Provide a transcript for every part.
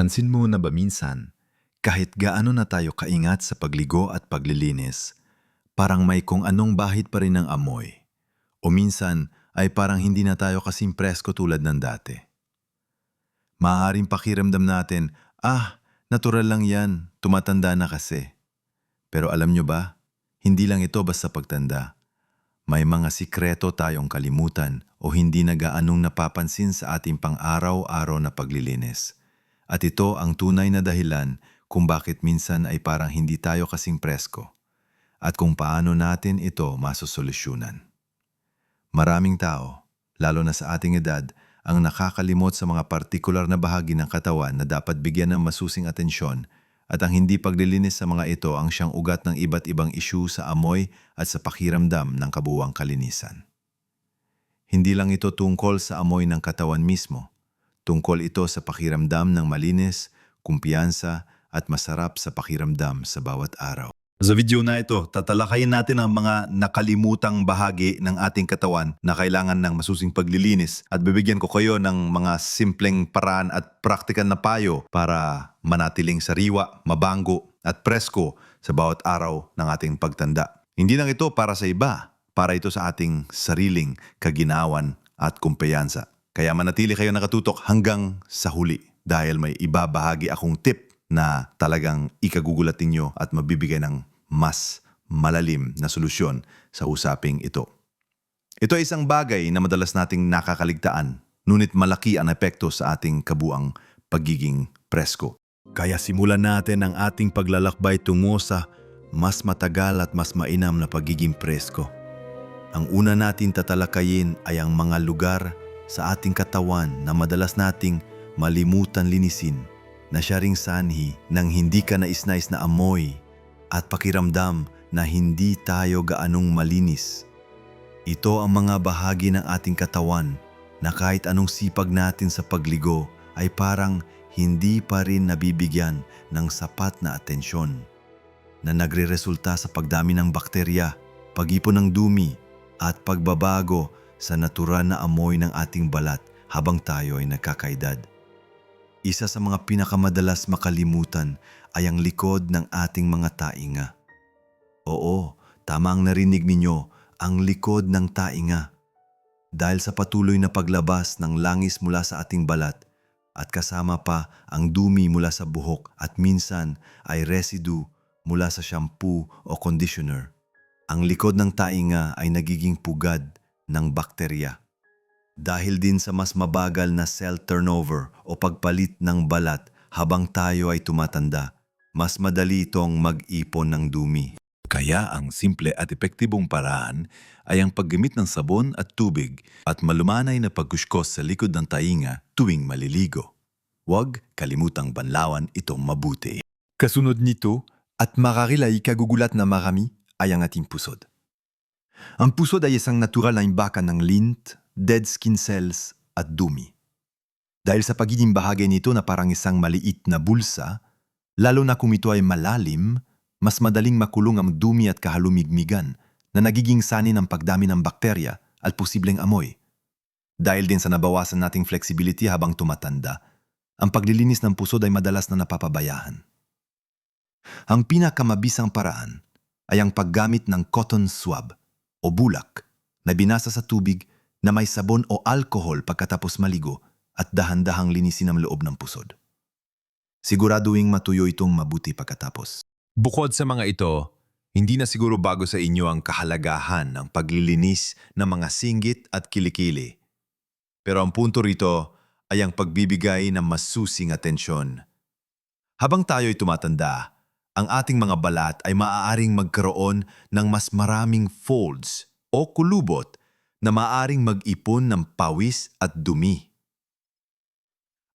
Pansin mo na ba minsan, kahit gaano na tayo kaingat sa pagligo at paglilinis, parang may kung anong bahid pa rin ng amoy. O minsan ay parang hindi na tayo kasing presko tulad ng dati. Maaaring pakiramdam natin, natural lang yan, tumatanda na kasi. Pero alam nyo ba, hindi lang ito basta pagtanda. May mga sikreto tayong kalimutan o hindi na gaanong napapansin sa ating pang-araw-araw na paglilinis. At ito ang tunay na dahilan kung bakit minsan ay parang hindi tayo kasing presko at kung paano natin ito masosolusyonan. Maraming tao, lalo na sa ating edad, ang nakakalimot sa mga partikular na bahagi ng katawan na dapat bigyan ng masusing atensyon at ang hindi paglilinis sa mga ito ang siyang ugat ng iba't ibang isyu sa amoy at sa pakiramdam ng kabuwang kalinisan. Hindi lang ito tungkol sa amoy ng katawan mismo. Tungkol ito sa pakiramdam ng malinis, kumpiyansa at masarap sa pakiramdam sa bawat araw. Sa video na ito, tatalakayin natin ang mga nakalimutang bahagi ng ating katawan na kailangan ng masusing paglilinis at bibigyan ko kayo ng mga simpleng paraan at praktikal na payo para manatiling sariwa, mabango at presko sa bawat araw ng ating pagtanda. Hindi lang ito para sa iba, para ito sa ating sariling kaginawan at kumpiyansa. Kaya manatili kayo nakatutok hanggang sa huli dahil may ibabahagi akong tip na talagang ikagugulat ninyo at mabibigay ng mas malalim na solusyon sa usaping ito. Ito ay isang bagay na madalas nating nakakaligtaan, ngunit malaki ang epekto sa ating kabuang pagiging presko. Kaya simulan natin ang ating paglalakbay tungo sa mas matagal at mas mainam na pagiging presko. Ang una natin tatalakayin ay ang mga lugar sa ating katawan na madalas nating malimutan linisin, na siya ring sanhi ng hindi ka nais-nais na amoy at pakiramdam na hindi tayo gaanong malinis. Ito ang mga bahagi ng ating katawan na kahit anong sipag natin sa pagligo ay parang hindi pa rin nabibigyan ng sapat na atensyon, na nagreresulta sa pagdami ng bakterya, pag-ipon ng dumi at pagbabago sa natural na amoy ng ating balat habang tayo ay nagkakaedad. Isa sa mga pinakamadalas makalimutan ay ang likod ng ating mga tainga. Oo, tama ang narinig ninyo, ang likod ng tainga. Dahil sa patuloy na paglabas ng langis mula sa ating balat at kasama pa ang dumi mula sa buhok at minsan ay residue mula sa shampoo o conditioner, ang likod ng tainga ay nagiging pugad ng bakterya. Dahil din sa mas mabagal na cell turnover o pagpalit ng balat habang tayo ay tumatanda, mas madali itong mag-ipon ng dumi. Kaya ang simple at epektibong paraan ay ang paggamit ng sabon at tubig at malumanay na pagkuskos sa likod ng tainga tuwing maliligo. Huwag kalimutang banlawan itong mabuti. Kasunod nito, at marahil ay ikagugulat na marami, ay ang ating pusod. Ang pusod ay isang natural na imbakan ng lint, dead skin cells at dumi. Dahil sa pagiging bahagi nito na parang isang maliit na bulsa, lalo na kung ito ay malalim, mas madaling makulong ang dumi at kahalumigmigan na nagiging sanhi ng pagdami ng bakterya at posibleng amoy. Dahil din sa nabawasan nating flexibility habang tumatanda, ang paglilinis ng pusod ay madalas na napapabayaan. Ang pinakamabisang paraan ay ang paggamit ng cotton swab o bulak na binasa sa tubig na may sabon o alkohol pagkatapos maligo at dahan-dahang linisin ang loob ng pusod. Siguraduhin matuyo itong mabuti pagkatapos. Bukod sa mga ito, hindi na siguro bago sa inyo ang kahalagahan ng paglilinis ng mga singgit at kilikili. Pero ang punto rito ay ang pagbibigay ng masusing atensyon. Habang tayo'y tumatanda, ang ating mga balat ay maaaring magkaroon ng mas maraming folds o kulubot na maaaring mag-ipon ng pawis at dumi.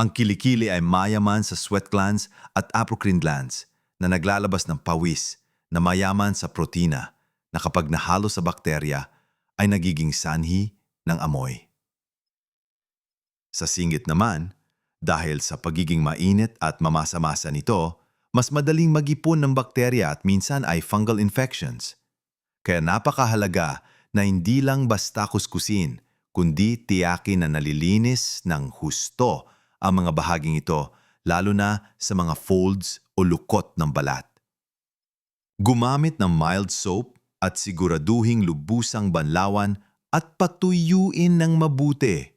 Ang kilikili ay mayaman sa sweat glands at apocrine glands na naglalabas ng pawis na mayaman sa protina na kapag nahalo sa bakterya ay nagiging sanhi ng amoy. Sa singgit naman, dahil sa pagiging mainit at mamasa-masa nito, mas madaling mag-ipon ng bakterya at minsan ay fungal infections. Kaya napakahalaga na hindi lang basta kuskusin, kundi tiyakin na nalilinis ng husto ang mga bahaging ito, lalo na sa mga folds o lukot ng balat. Gumamit ng mild soap at siguraduhing lubusang banlawan at patuyuin ng mabuti.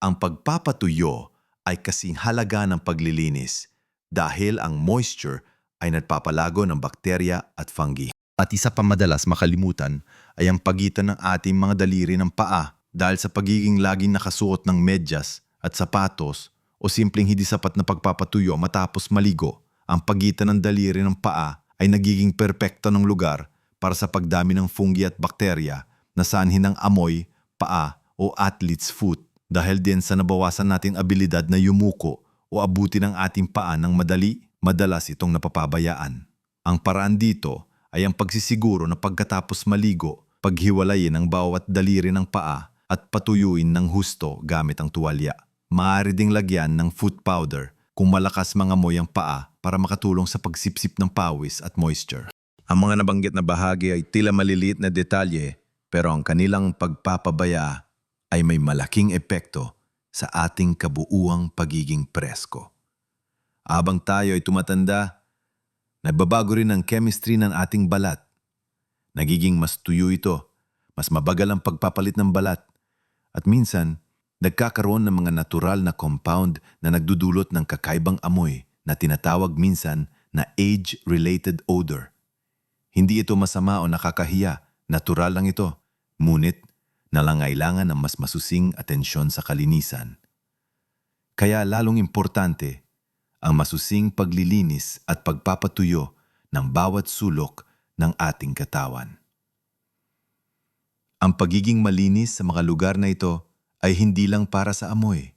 Ang pagpapatuyo ay kasing halaga ng paglilinis dahil ang moisture ay nagpapalago ng bakterya at fungi. At isa pa madalas makalimutan ay ang pagitan ng ating mga daliri ng paa dahil sa pagiging laging nakasuot ng medyas at sapatos o simpleng hindi sapat na pagpapatuyo matapos maligo. Ang pagitan ng daliri ng paa ay nagiging perpekto ng lugar para sa pagdami ng fungi at bakterya na sanhin ng amoy, paa o athlete's foot dahil din sa nabawasan nating abilidad na yumuko o abuti ng ating paa ng madali, madalas itong napapabayaan. Ang paraan dito ay ang pagsisiguro na pagkatapos maligo, paghiwalayin ang bawat daliri ng paa at patuyuin ng husto gamit ang tuwalya. Maaari ding lagyan ng foot powder kung malakas mangamoy ang paa para makatulong sa pagsipsip ng pawis at moisture. Ang mga nabanggit na bahagi ay tila maliliit na detalye pero ang kanilang pagpapabaya ay may malaking epekto sa ating kabuuang pagiging presko. Habang tayo ay tumatanda, nagbabago rin ang chemistry ng ating balat. Nagiging mas tuyo ito, mas mabagal ang pagpapalit ng balat, at minsan, nagkakaroon ng mga natural na compound na nagdudulot ng kakaibang amoy na tinatawag minsan na age-related odor. Hindi ito masama o nakakahiya, natural lang ito, ngunit nangangailangan ng mas masusing atensyon sa kalinisan. Kaya lalong importante ang masusing paglilinis at pagpapatuyo ng bawat sulok ng ating katawan. Ang pagiging malinis sa mga lugar na ito ay hindi lang para sa amoy.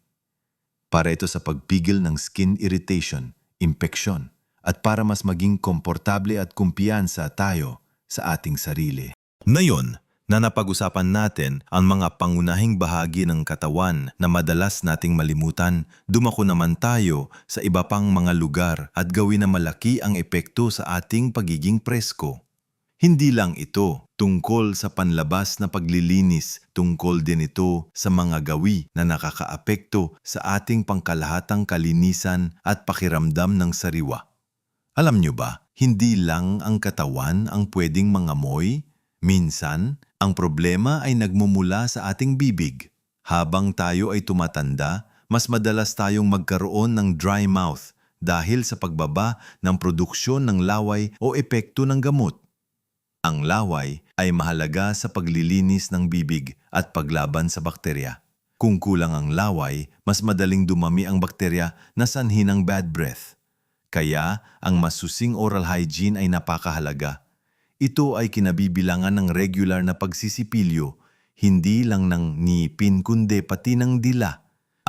Para ito sa pagpigil ng skin irritation, impeksyon, at para mas maging komportable at kumpiyansa tayo sa ating sarili. Ngayon, na napag-usapan natin ang mga pangunahing bahagi ng katawan na madalas nating malimutan, dumako naman tayo sa iba pang mga lugar at gawin na malaki ang epekto sa ating pagiging presko. Hindi lang ito tungkol sa panlabas na paglilinis, tungkol din ito sa mga gawi na nakakaapekto sa ating pangkalahatang kalinisan at pakiramdam ng sariwa. Alam nyo ba, hindi lang ang katawan ang pwedeng mangamoy. Minsan, ang problema ay nagmumula sa ating bibig. Habang tayo ay tumatanda, mas madalas tayong magkaroon ng dry mouth dahil sa pagbaba ng produksyon ng laway o epekto ng gamot. Ang laway ay mahalaga sa paglilinis ng bibig at paglaban sa bakterya. Kung kulang ang laway, mas madaling dumami ang bakterya na sanhi ng bad breath. Kaya, ang masusing oral hygiene ay napakahalaga. Ito ay kinabibilangan ng regular na pagsisipilyo, hindi lang ng ngipin kundi pati ng dila.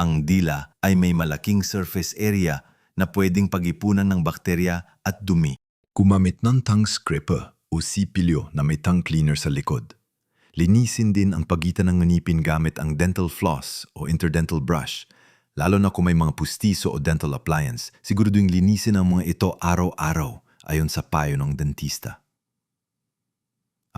Ang dila ay may malaking surface area na pwedeng pag-ipunan ng bakterya at dumi. Gumamit ng tongue scraper o sipilyo na may tongue cleaner sa likod. Linisin din ang pagitan ng ngipin gamit ang dental floss o interdental brush. Lalo na kung may mga pustiso o dental appliance, siguraduhin linisin ang mga ito araw-araw ayon sa payo ng dentista.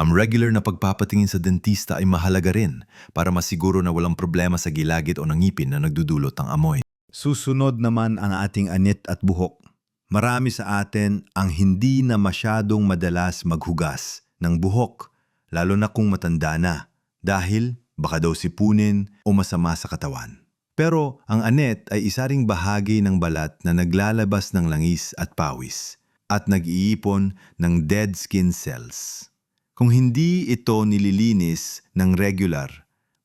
Ang regular na pagpapatingin sa dentista ay mahalaga rin para masiguro na walang problema sa gilagid o ng ngipin na nagdudulot ng amoy. Susunod naman ang ating anit at buhok. Marami sa atin ang hindi na masyadong madalas maghugas ng buhok, lalo na kung matanda na, dahil baka daw sipunin o masama sa katawan. Pero ang anit ay isa ring bahagi ng balat na naglalabas ng langis at pawis at nag-iipon ng dead skin cells. Kung hindi ito nililinis ng regular,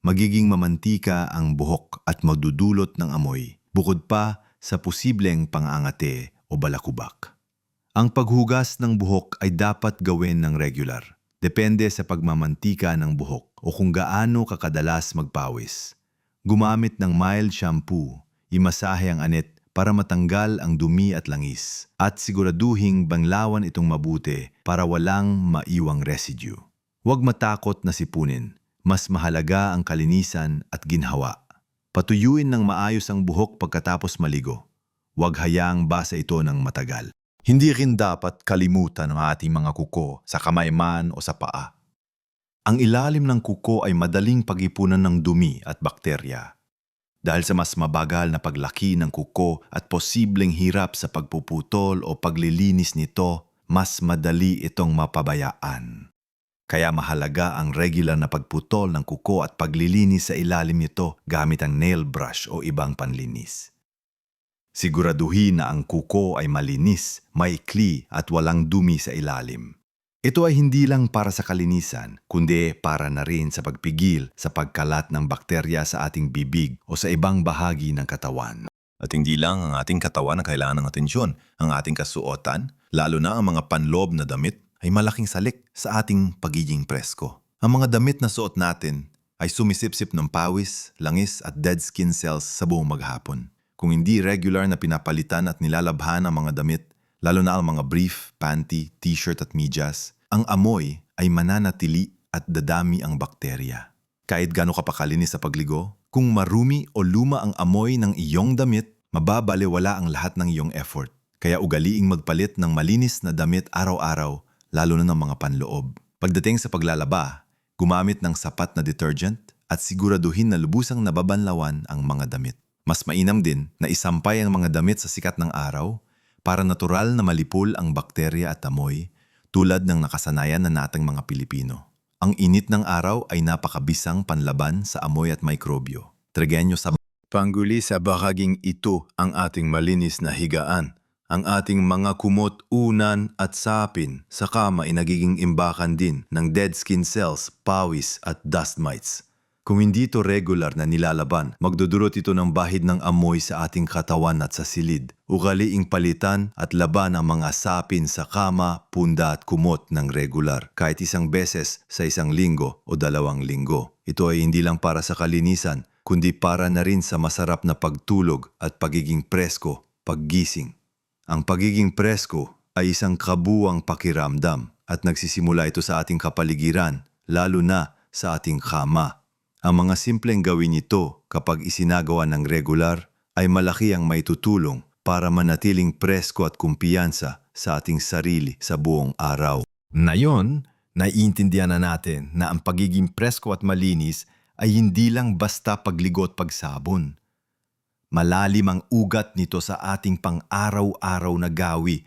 magiging mamantika ang buhok at madudulot ng amoy, bukod pa sa posibleng pangangate o balakubak. Ang paghugas ng buhok ay dapat gawin ng regular. Depende sa pagmamantika ng buhok o kung gaano kakadalas magpawis. Gumamit ng mild shampoo, imasahe ang anit para matanggal ang dumi at langis at siguraduhing banlawan itong mabuti para walang maiwang residue. Huwag matakot na sipunin. Mas mahalaga ang kalinisan at ginhawa. Patuyuin ng maayos ang buhok pagkatapos maligo. Huwag hayaang basa ito ng matagal. Hindi rin dapat kalimutan ang ating mga kuko sa kamay man o sa paa. Ang ilalim ng kuko ay madaling pag-ipunan ng dumi at bakterya. Dahil sa mas mabagal na paglaki ng kuko at posibleng hirap sa pagpuputol o paglilinis nito, mas madali itong mapabayaan. Kaya mahalaga ang regular na pagputol ng kuko at paglilinis sa ilalim nito gamit ang nail brush o ibang panlinis. Siguraduhin na ang kuko ay malinis, maikli at walang dumi sa ilalim. Ito ay hindi lang para sa kalinisan, kundi para na rin sa pagpigil sa pagkalat ng bakterya sa ating bibig o sa ibang bahagi ng katawan. At hindi lang ang ating katawan ang kailangan ng atensyon, ang ating kasuotan, lalo na ang mga panloob na damit, ay malaking salik sa ating pagiging presko. Ang mga damit na suot natin ay sumisipsip ng pawis, langis at dead skin cells sa buong maghapon. Kung hindi regular na pinapalitan at nilalabhan ang mga damit, lalo na ang mga brief, panty, t-shirt at medyas, ang amoy ay mananatili at dadami ang bakterya. Kahit gaano ka pa kalinis sa pagligo, kung marumi o luma ang amoy ng iyong damit, mababaliwala ang lahat ng iyong effort. Kaya ugaliing magpalit ng malinis na damit araw-araw, lalo na ng mga panloob. Pagdating sa paglalaba, gumamit ng sapat na detergent at siguraduhin na lubusang nababanlawan ang mga damit. Mas mainam din na isampay ang mga damit sa sikat ng araw para natural na malipol ang bakterya at amoy, tulad ng nakasanayan na nating mga Pilipino. Ang init ng araw ay napakabisang panlaban sa amoy at mikrobyo. Tregenyo sa pangguli sa bahaging ito ang ating malinis na higaan. Ang ating mga kumot, unan at sapin sa kama ay nagiging imbakan din ng dead skin cells, pawis at dust mites. Kung hindi ito regular na nilalaban, magdudulot ito ng bahid ng amoy sa ating katawan at sa silid. Ugaliing palitan at laban ang mga sapin sa kama, punda at kumot ng regular, kahit isang beses sa isang linggo o 2 linggo. Ito ay hindi lang para sa kalinisan, kundi para na rin sa masarap na pagtulog at pagiging presko, paggising. Ang pagiging presko ay isang kabuwang pakiramdam at nagsisimula ito sa ating kapaligiran, lalo na sa ating kama. Ang mga simpleng gawin nito kapag isinagawa ng regular ay malaki ang maitutulong para manatiling presko at kumpiyansa sa ating sarili sa buong araw. Ngayon, naiintindihan na natin na ang pagiging presko at malinis ay hindi lang basta pagligo at pagsabon. Malalim ang ugat nito sa ating pang-araw-araw na gawi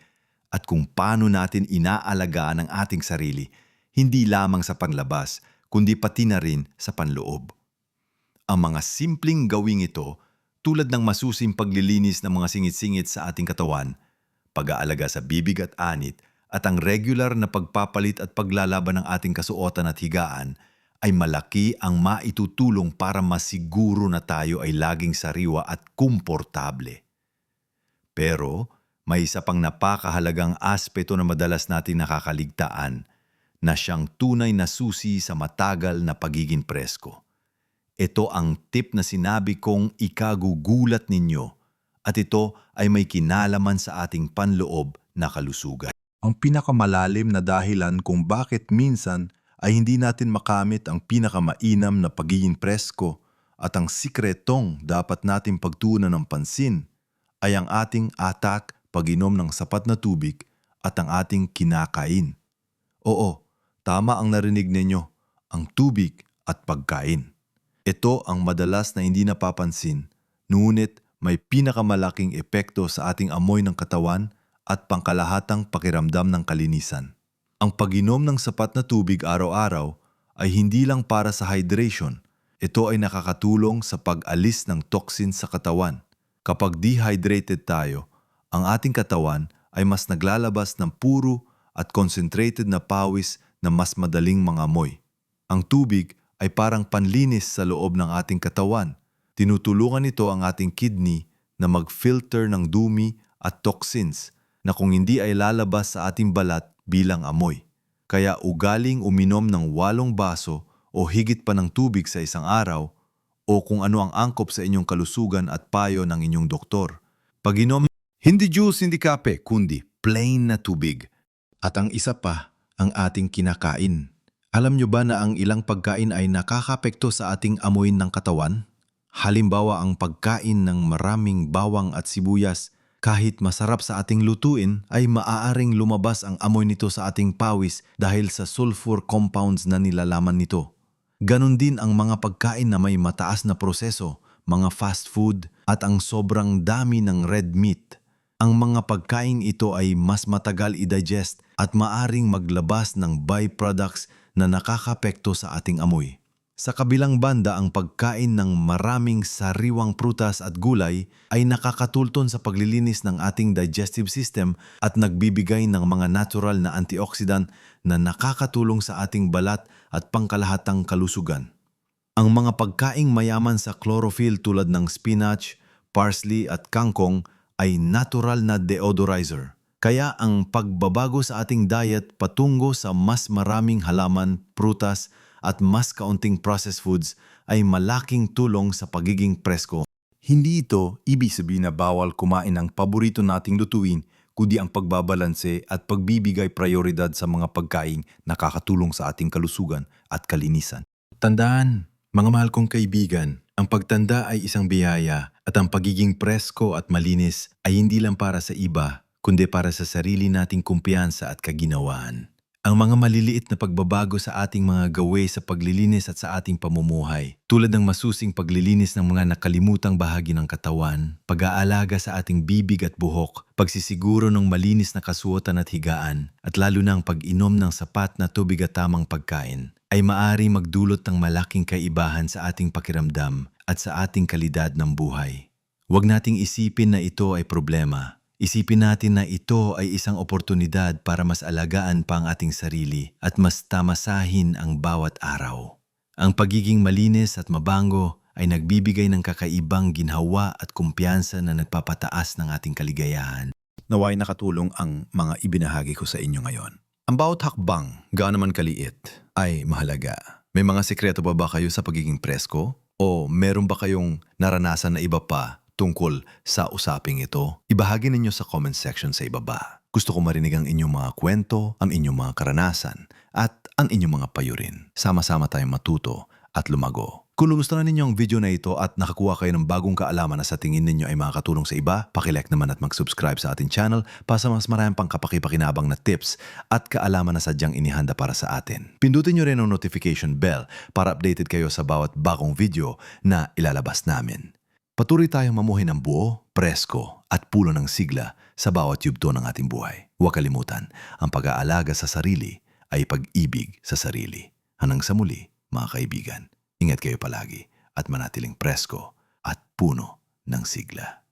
at kung paano natin inaalagaan ang ating sarili, hindi lamang sa panlabas, kundi pati na rin sa panloob. Ang mga simpleng gawing ito, tulad ng masusing paglilinis ng mga singit-singit sa ating katawan, pag-aalaga sa bibig at anit, at ang regular na pagpapalit at paglalaban ng ating kasuotan at higaan, ay malaki ang maitutulong para masiguro na tayo ay laging sariwa at komportable. Pero may isa pang napakahalagang aspeto na madalas natin nakakaligtaan, na siyang tunay na susi sa matagal na pagiging presko. Ito ang tip na sinabi kong ikagugulat ninyo at ito ay may kinalaman sa ating panloob na kalusugan. Ang pinakamalalim na dahilan kung bakit minsan ay hindi natin makamit ang pinakamainam na pagiging presko at ang sikretong dapat natin pagtuunan ng pansin ay ang ating atak, pag-inom ng sapat na tubig at ang ating kinakain. Oo, tama ang narinig ninyo, ang tubig at pagkain. Ito ang madalas na hindi napapansin, ngunit may pinakamalaking epekto sa ating amoy ng katawan at pangkalahatang pakiramdam ng kalinisan. Ang pag-inom ng sapat na tubig araw-araw ay hindi lang para sa hydration. Ito ay nakakatulong sa pag-alis ng toxin sa katawan. Kapag dehydrated tayo, ang ating katawan ay mas naglalabas ng puro at concentrated na pawis na mas madaling mangamoy. Ang tubig ay parang panlinis sa loob ng ating katawan. Tinutulungan nito ang ating kidney na mag-filter ng dumi at toxins na kung hindi ay lalabas sa ating balat bilang amoy. Kaya ugaling uminom ng 8 baso o higit pa ng tubig sa isang araw o kung ano ang angkop sa inyong kalusugan at payo ng inyong doktor. Pag-inom, hindi juice, hindi kape, kundi plain na tubig. At ang isa pa, ang ating kinakain. Alam nyo ba na ang ilang pagkain ay nakakapekto sa ating amoy ng katawan? Halimbawa ang pagkain ng maraming bawang at sibuyas, kahit masarap sa ating lutuin ay maaaring lumabas ang amoy nito sa ating pawis dahil sa sulfur compounds na nilalaman nito. Ganon din ang mga pagkain na may mataas na proseso, mga fast food, at ang sobrang dami ng red meat. Ang mga pagkain ito ay mas matagal i-digest at maaring maglabas ng byproducts na nakakapekto sa ating amoy. Sa kabilang banda, ang pagkain ng maraming sariwang prutas at gulay ay nakakatulton sa paglilinis ng ating digestive system at nagbibigay ng mga natural na antioxidant na nakakatulong sa ating balat at pangkalahatang kalusugan. Ang mga pagkaing mayaman sa chlorophyll tulad ng spinach, parsley at kangkong ay natural na deodorizer. Kaya ang pagbabago sa ating diet patungo sa mas maraming halaman, prutas at mas kaunting processed foods ay malaking tulong sa pagiging presko. Hindi ito ibig sabihin na bawal kumain ng paborito nating lutuin, kundi ang pagbabalanse at pagbibigay prioridad sa mga pagkaing nakakatulong sa ating kalusugan at kalinisan. Tandaan, mga mahal kong kaibigan, ang pagtanda ay isang biyaya at ang pagiging presko at malinis ay hindi lang para sa iba, kundi para sa sarili nating kumpiyansa at kaginawaan. Ang mga maliliit na pagbabago sa ating mga gawe sa paglilinis at sa ating pamumuhay, tulad ng masusing paglilinis ng mga nakalimutang bahagi ng katawan, pag-aalaga sa ating bibig at buhok, pagsisiguro ng malinis na kasuotan at higaan, at lalo na ang pag-inom ng sapat na tubig at tamang pagkain, ay maaari magdulot ng malaking kaibahan sa ating pakiramdam at sa ating kalidad ng buhay. Huwag nating isipin na ito ay problema. Isipin natin na ito ay isang oportunidad para mas alagaan pa ang ating sarili at mas tamasahin ang bawat araw. Ang pagiging malinis at mabango ay nagbibigay ng kakaibang ginhawa at kumpiyansa na nagpapataas ng ating kaligayahan. Naway nakatulong ang mga ibinahagi ko sa inyo ngayon. Ang bawat hakbang, gaano man kaliit, ay mahalaga. May mga sekreto ba kayo sa pagiging presko? O meron ba kayong naranasan na iba pa tungkol sa usaping ito? Ibahagi ninyo sa comment section sa ibaba. Gusto ko marinig ang inyong mga kwento, ang inyong mga karanasan, at ang inyong mga payurin. Sama-sama tayong matuto at lumago. Kung gusto na ninyo ang video na ito at nakakuha kayo ng bagong kaalaman na sa tingin ninyo ay makakatulong sa iba, pakilike naman at mag-subscribe sa ating channel para sa mas maraming pang kapakipakinabang na tips at kaalaman na sadyang inihanda para sa atin. Pindutin nyo rin ang notification bell para updated kayo sa bawat bagong video na ilalabas namin. Patuloy tayong mamuhay ng buo, presko at pulo ng sigla sa bawat yugto ng ating buhay. Huwag kalimutan, ang pag-aalaga sa sarili ay pag-ibig sa sarili. Hanggang sa muli, mga kaibigan, ingat kayo palagi at manatiling presko at puno ng sigla.